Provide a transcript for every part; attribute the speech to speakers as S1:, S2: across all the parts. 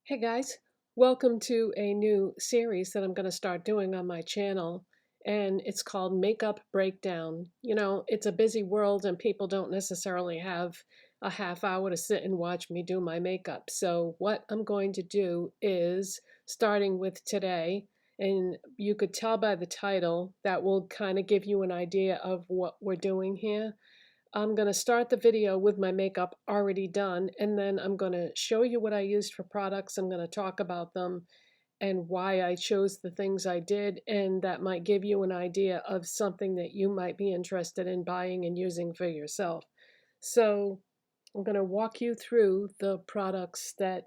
S1: Hey guys, welcome to a new series that I'm going to start doing on my channel, and it's called Makeup Breakdown. You know, it's a busy world and people don't necessarily have a half hour to sit and watch me do my makeup. So what I'm going to do is, starting with today, and you could tell by the title, that will kind of give you an idea of what we're doing here. I'm going to start the video with my makeup already done, and then I'm going to show you what I used for products. I'm going to talk about them and why I chose the things I did, and that might give you an idea of something that you might be interested in buying and using for yourself. So I'm going to walk you through the products that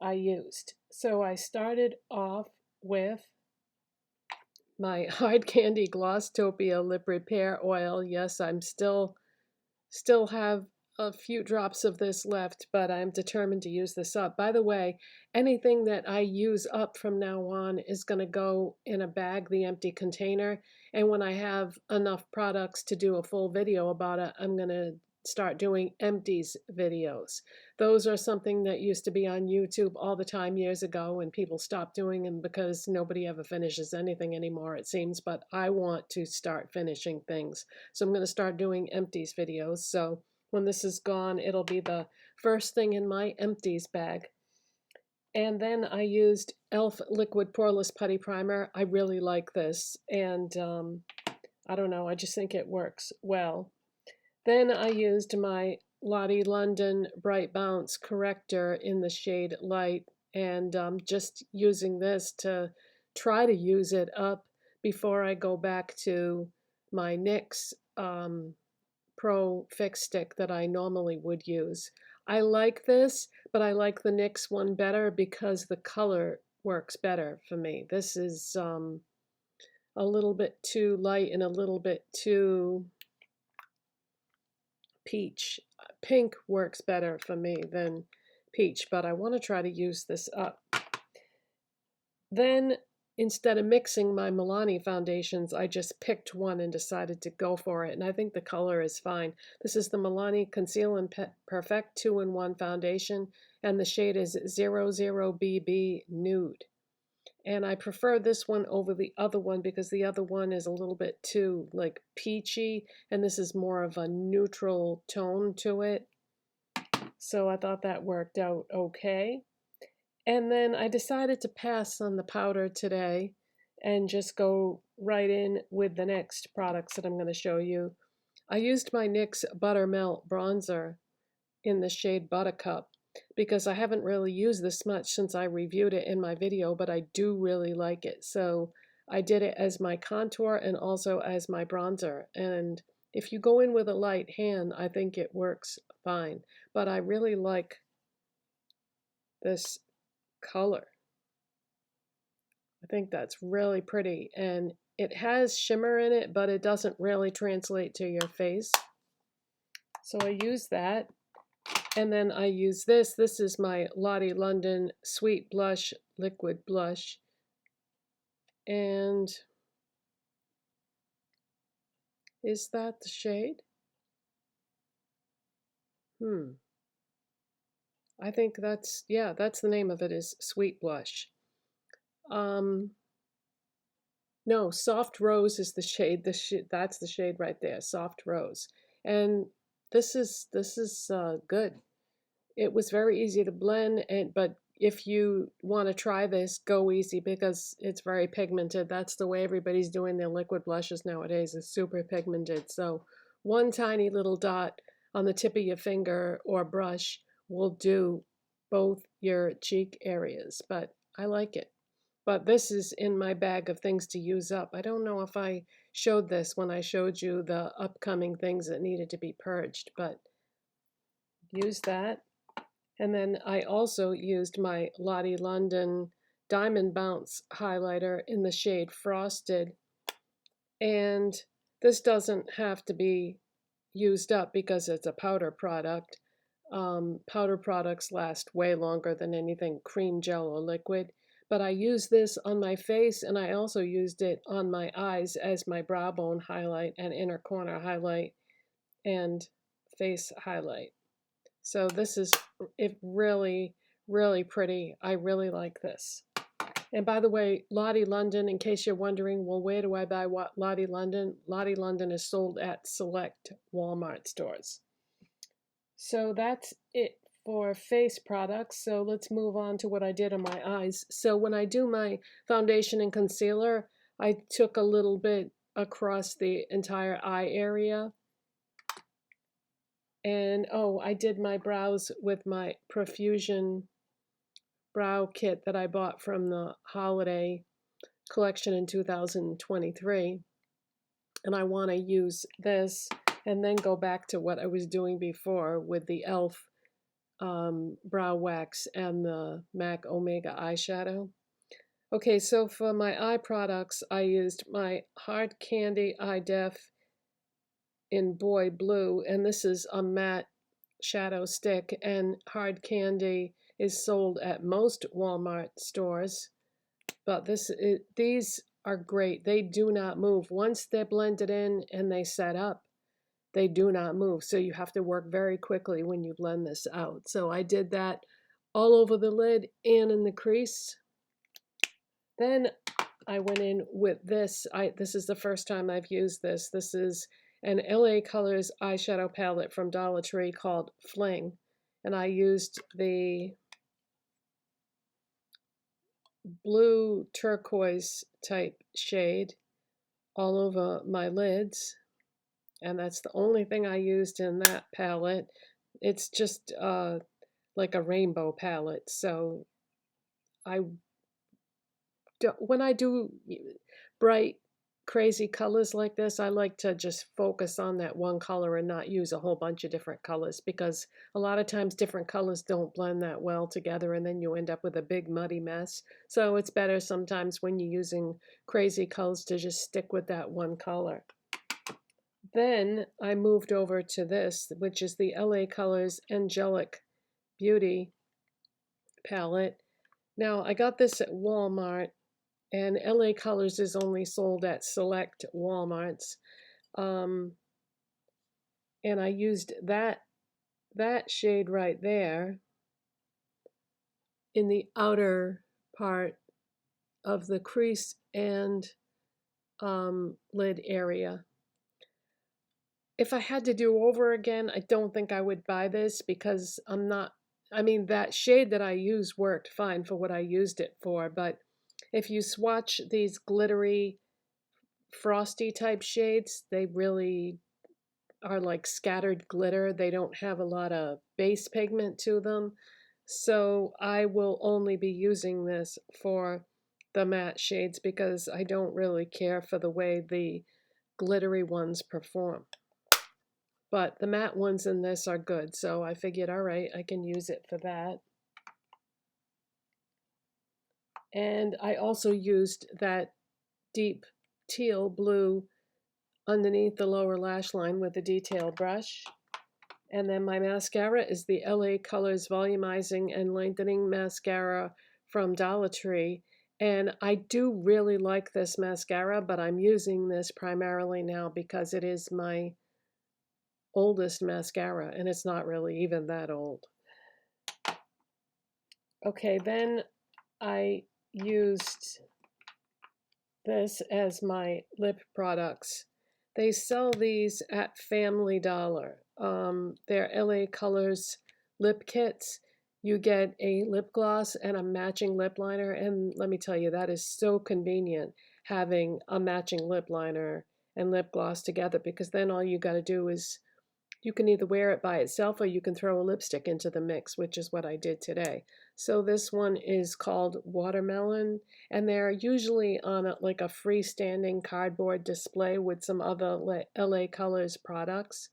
S1: I used. So I started off with my Hard Candy Glosstopia Lip Repair Oil. Yes, I'm still have a few drops of this left, but I'm determined to use this up. By the way, anything that I use up from now on is going to go in a bag, the empty container. And when I have enough products to do a full video about it, I'm going to start doing empties videos. Those are something that used to be on YouTube all the time years ago, and people stopped doing them because nobody ever finishes anything anymore, it seems. But I want to start finishing things. So I'm going to start doing empties videos. So when this is gone, it'll be the first thing in my empties bag. And then I used E.L.F. Liquid Poreless Putty Primer. I really like this. And I don't know, I just think it works well. Then I used my Lottie London Bright Bounce Corrector in the shade Light. And just using this to try to use it up before I go back to my NYX Pro Fix Stick that I normally would use. I like this, but I like the NYX one better because the color works better for me. This is a little bit too light and a little bit too peach. Pink works better for me than peach, but I want to try to use this up. Then, instead of mixing my Milani foundations, I just picked one and decided to go for it, and I think the color is fine. This is the Milani Conceal and Perfect 2-in-1 foundation, and the shade is 00BB Nude. And I prefer this one over the other one because the other one is a little bit too, like, peachy, and this is more of a neutral tone to it. So I thought that worked out okay. And then I decided to pass on the powder today and just go right in with the next products that I'm going to show you. I used my NYX Buttermilk bronzer in the shade Buttercup because I haven't really used this much since I reviewed it in my video, but I do really like it. So I did it as my contour and also as my bronzer. And if you go in with a light hand, I think it works fine. But I really like this color. I think that's really pretty, and it has shimmer in it, but it doesn't really translate to your face. So I use that, and then I use this. This is my Lottie London Sweet Blush Liquid Blush, and is that the shade? I think that's, yeah, that's the name of it, is Sweet Blush. No, Soft Rose is the shade. That's the shade right there, Soft Rose. And this is good. It was very easy to blend, but if you want to try this, go easy because it's very pigmented. That's the way everybody's doing their liquid blushes nowadays, is super pigmented. So one tiny little dot on the tip of your finger or brush will do both your cheek areas, but I like it. But this is in my bag of things to use up. I don't know if I showed this when I showed you the upcoming things that needed to be purged, but use that. And then I also used my Lottie London Diamond Bounce highlighter in the shade Frosted. And this doesn't have to be used up because it's a powder product. Powder products last way longer than anything cream, gel, or liquid. But I used this on my face, and I also used it on my eyes as my brow bone highlight and inner corner highlight and face highlight. So this is, it really, Really pretty. I really like this. And by the way, Lottie London, in case you're wondering, well, where do I buy what Lottie London? Lottie London is sold at select Walmart stores. So that's it for face products. So let's move on to what I did on my eyes. So when I do my foundation and concealer, I took a little bit across the entire eye area. And oh, I did my brows with my Profusion Brow Kit that I bought from the holiday collection in 2023. And I want to use this and then go back to what I was doing before with the E.L.F. Brow wax and the MAC Omega eyeshadow. Okay, so for my eye products, I used my Hard Candy Eye Def in Boy Blue, and this is a matte shadow stick, and Hard Candy is sold at most Walmart stores, but these are great. They do not move. Once they're blended in and they set up, they do not move. So you have to work very quickly when you blend this out. So I did that all over the lid and in the crease. Then I went in with this. This is the first time I've used this. This is an LA Colors eyeshadow palette from Dollar Tree called Fling. And I used the blue turquoise type shade all over my lids. And that's the only thing I used in that palette. It's just like a rainbow palette. So when I do bright, crazy colors like this, I like to just focus on that one color and not use a whole bunch of different colors, because a lot of times different colors don't blend that well together and then you end up with a big muddy mess. So it's better sometimes when you're using crazy colors to just stick with that one color. Then I moved over to this, which is the LA Colors Angelic Beauty palette. Now, I got this at Walmart, and LA Colors is only sold at select Walmarts. And I used that shade right there in the outer part of the crease and lid area. If I had to do over again, I don't think I would buy this, because that shade that I used worked fine for what I used it for, but if you swatch these glittery, frosty type shades, they really are like scattered glitter. They don't have a lot of base pigment to them. So I will only be using this for the matte shades, because I don't really care for the way the glittery ones perform. But the matte ones in this are good, so I figured, all right, I can use it for that. And I also used that deep teal blue underneath the lower lash line with a detail brush. And then my mascara is the LA Colors Volumizing and Lengthening Mascara from Dollar Tree. And I do really like this mascara, but I'm using this primarily now because it is my oldest mascara, and it's not really even that old. Okay, then I used this as my lip products. They sell these at Family Dollar. They're LA Colors lip kits. You get a lip gloss and a matching lip liner, and let me tell you, that is so convenient, having a matching lip liner and lip gloss together, because then all you got to do is you can either wear it by itself or you can throw a lipstick into the mix, which is what I did today. So this one is called Watermelon, and they're usually on like a freestanding cardboard display with some other LA Colors products.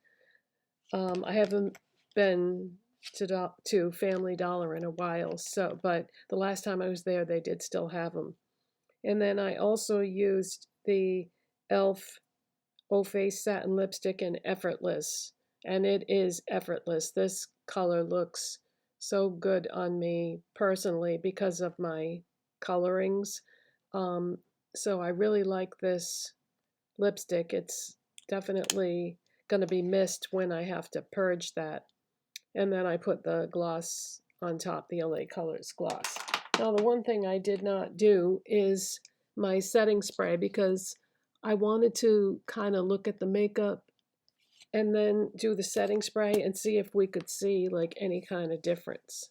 S1: I haven't been to Family Dollar in a while, but the last time I was there, they did still have them. And then I also used the E.L.F. Faux Face Satin Lipstick in Effortless. And it is effortless. This color looks so good on me personally because of my colorings. So I really like this lipstick. It's definitely going to be missed when I have to purge that. And then I put the gloss on top, the LA Colors gloss. Now, the one thing I did not do is my setting spray, because I wanted to kind of look at the makeup and then do the setting spray and see if we could see like any kind of difference.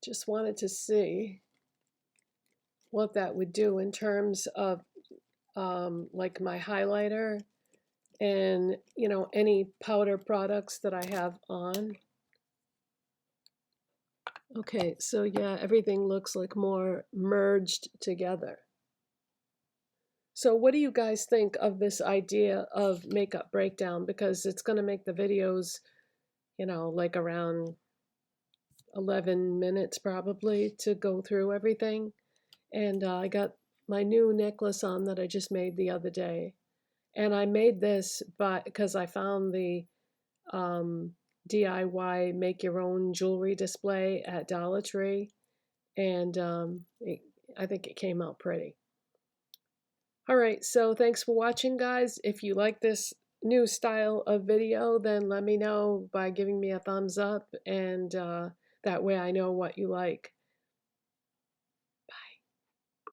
S1: Just wanted to see what that would do in terms of like my highlighter and, you know, any powder products that I have on. Okay, so yeah, everything looks like more merged together. So what do you guys think of this idea of makeup breakdown? Because it's going to make the videos, you know, like around 11 minutes probably to go through everything. And I got my new necklace on that I just made the other day. And I made this because I found the DIY make your own jewelry display at Dollar Tree. And I think it came out pretty. All right, so thanks for watching, guys. If you like this new style of video, then let me know by giving me a thumbs up, and that way I know what you like.